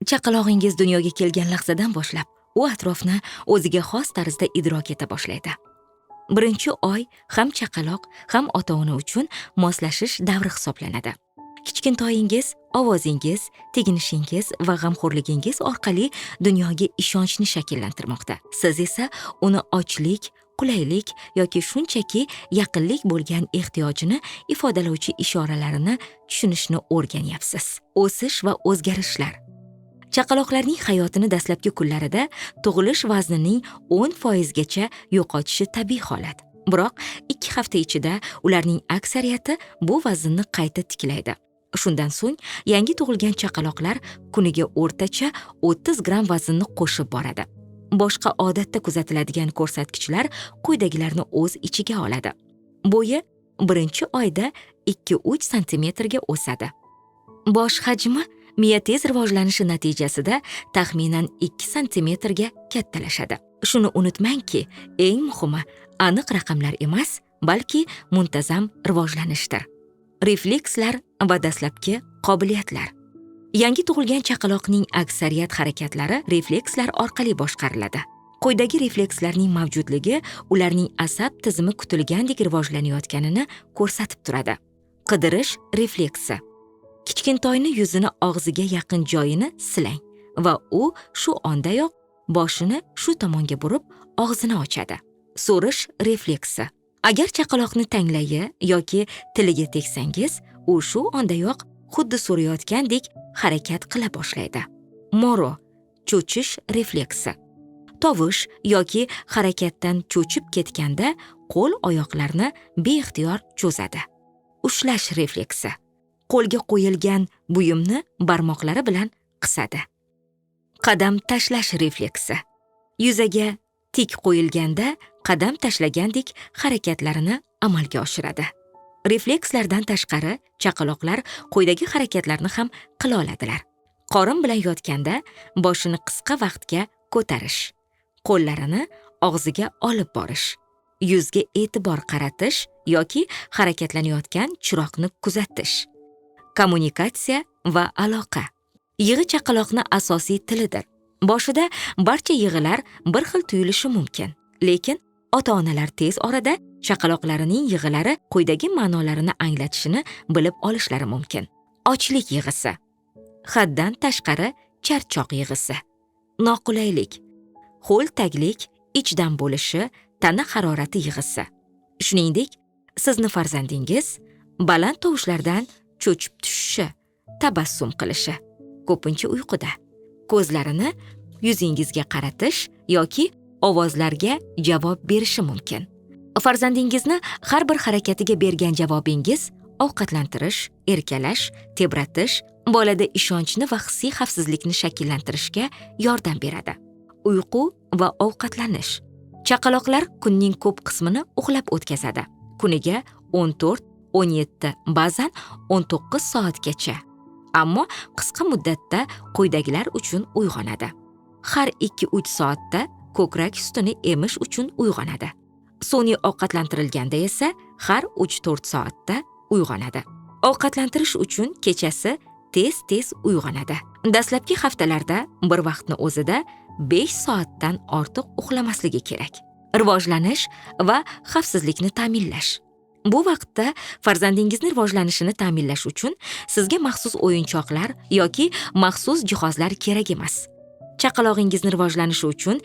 Chaqalog'ingiz dunyoga kelgan lahzadan boshlab, u atrofni o'ziga xos tarzda idrok eta boshlaydi. Birinchi oy ham chaqaloq, ham ota-ona uchun moslashish davri hisoblanadi. Kichkintoyingiz ovozingiz, teginishingiz va g'amxo'rligingiz orqali dunyoga ishonchni shakllantirmoqda. Siz esa uni ochlik, qulaylik yoki shunchaki yaqinlik bo'lgan ehtiyojini ifodalovchi ishoralarini tushunishni o'rganyapsiz. O'sish va o'zgarishlar. Chaqaloqlarning hayotini dastlabki kunlarida tug'ilish vaznining 10% gacha yo'qotishi tabiiy holat. Biroq 2 hafta ichida ularning aksariyati bu vaznni qayta tiklaydi. Shundan so'ng yangi tug'ilgan chaqaloqlar kuniga o'rtacha 30 gram vaznni qo'shib boradi. Boshqa odatda kuzatiladigan ko'rsatkichlar quyidagilarni o'z ichiga oladi. Bo'yi birinchi oyda 2-3 santimetrga o'sadi. Bosh hajmi miya tez rivojlanishi natijasida taxminan 2 santimetrga kattalashadi. Shuni unutmangki, eng muhimi aniq raqamlar emas, balki muntazam rivojlanishdir. Reflekslar va dastlabki qobiliyatlar. Yangi tug'ilgan chaqaloqning aksariyat harakatlari reflekslar orqali boshqariladi. Quyidagi reflekslarning mavjudligi ularning asab tizimi kutilgandek rivojlanayotganini ko'rsatib turadi. Qidirish refleksi. Kichkintoyni yuzini og'ziga yaqin joyini silang va u shu ondayoq boshini shu tomonga burib og'zini ochadi. So'rish refleksi. Agar chaqaloqni tanglayi yoki tiliga teksangiz, u shu ondayoq xuddi so'rayotgandek harakat qila boshlaydi. Moro, cho'chish refleksi. Tovush yoki harakatdan cho'chib ketganda qo'l oyoqlarni beixtiyor cho'zadi. Ushlash refleksi. Qo'lga qo'yilgan buyumni barmoqlari bilan qisadi. Qadam tashlash refleksi. Yuzaga tik qo'yilganda qadam tashlagandek harakatlarini amalga oshiradi. Reflekslardan tashqari, chaqaloqlar quyidagi harakatlarni ham qila oladilar. Qorin bilan yotganda boshini qisqa vaqtga ko'tarish, qo'llarini og'ziga olib borish, yuzga e'tibor qaratish yoki harakatlanayotgan chiroqni kuzatish. Kommunikatsiya va aloqa. Yig'i chaqaloqni asosiy tilidir. Boshida barcha yig'ilar bir xil tuyulishi mumkin, lekin ota-onalar tez orada chaqaloqlarining yig'ilari quyidagi ma'nolarini anglatishini bilib olishlari mumkin. Ochlik yig'isi, haddan tashqari charchoq yig'isi, noqulaylik, ho'l taglik, ichdan bo'lishi, tana harorati yig'isi. Shuningdek, sizni farzandingiz baland tovushlardan cho'chib tushishi, tabassum qilishi, ko'pincha uyquda, ko'zlarini yuzingizga qaratish yoki ovozlarga javob berishi mumkin. Farzandingizni har bir harakatiga bergan javobingiz ovqatlantirish, erkalash, tebratish, bolada ishonchni va hissiy xavfsizlikni shakllantirishga yordam beradi. Uyqu va ovqatlanish. Chaqaloqlar kunning ko'p qismini uxlab o'tkazadi. Kuniga 14, 17, ba'zan 19 soatgacha. Ammo qisqa muddatda quyidagilar uchun uyg'onadi. Har 2-3 soatda ko'krak sutini emish uchun uyg'onadi. Sun'iy ovqatlantirilganda esa har 3-4 soatda uyg'onadi. Ovqatlantirish uchun kechasi tez-tez uyg'onadi. Dastlabki haftalarda bir vaqtni o'zida 5 soatdan ortiq uxlamasligi kerak. Rivojlanish va xavfsizlikni ta'minlash. Bu vaqtda farzandingizni rivojlanishini ta'minlash uchun sizga maxsus o'yinchoqlar yoki maxsus jihozlar kerak emas. Chaqalog'ingizni rivojlanishi uchun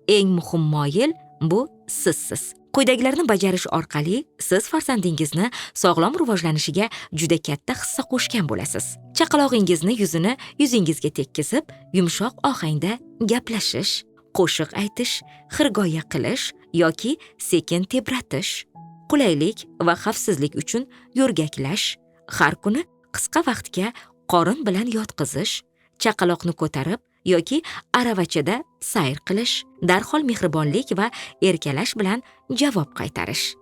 eng muhim moyil bu sizsiz. Quyidagilarni bajarish orqali siz farzandingizni sog'lom rivojlanishiga juda katta hissa qo'shgan bo'lasiz. Chaqalog'ingizni yuzini yuzingizga tekkizib, yumshoq ohangda gaplashish, qo'shiq aytish, xirgoyi qilish yoki sekin tebratish, qulaylik va xavfsizlik uchun yo'rgaklash, har kuni qisqa vaqtga qorin bilan yotqizish, chaqaloqni ko'tarib yoki aravachada sayr qilish, darhol mehribonlik va erkalash bilan javob qaytarish.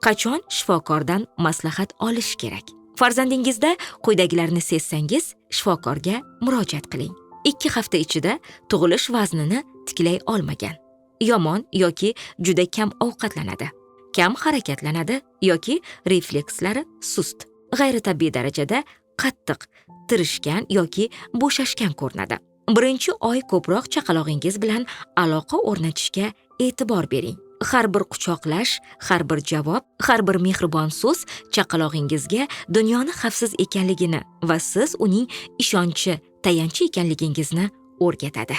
Qachon shifokordan maslahat olish kerak? Farzandingizda quyidagilarni sezsangiz, shifokorga murojaat qiling. 2 hafta ichida tug'ilish vaznini tiklay olmagan, yomon yoki juda kam ovqatlanadi, kam harakatlanadi yoki reflekslari sust, g'ayritabiiy darajada qattiq, tirishgan yoki bo'shashgan ko'rinadi. Birinchi oy ko'proq chaqalog'ingiz bilan aloqa o'rnatishga e'tibor bering. Har bir quchoqlash, har bir javob, har bir mehribon so'z chaqalog'ingizga dunyoni xavfsiz ekanligini va siz uning ishonchi, tayanchi ekanligingizni o'rgatadi.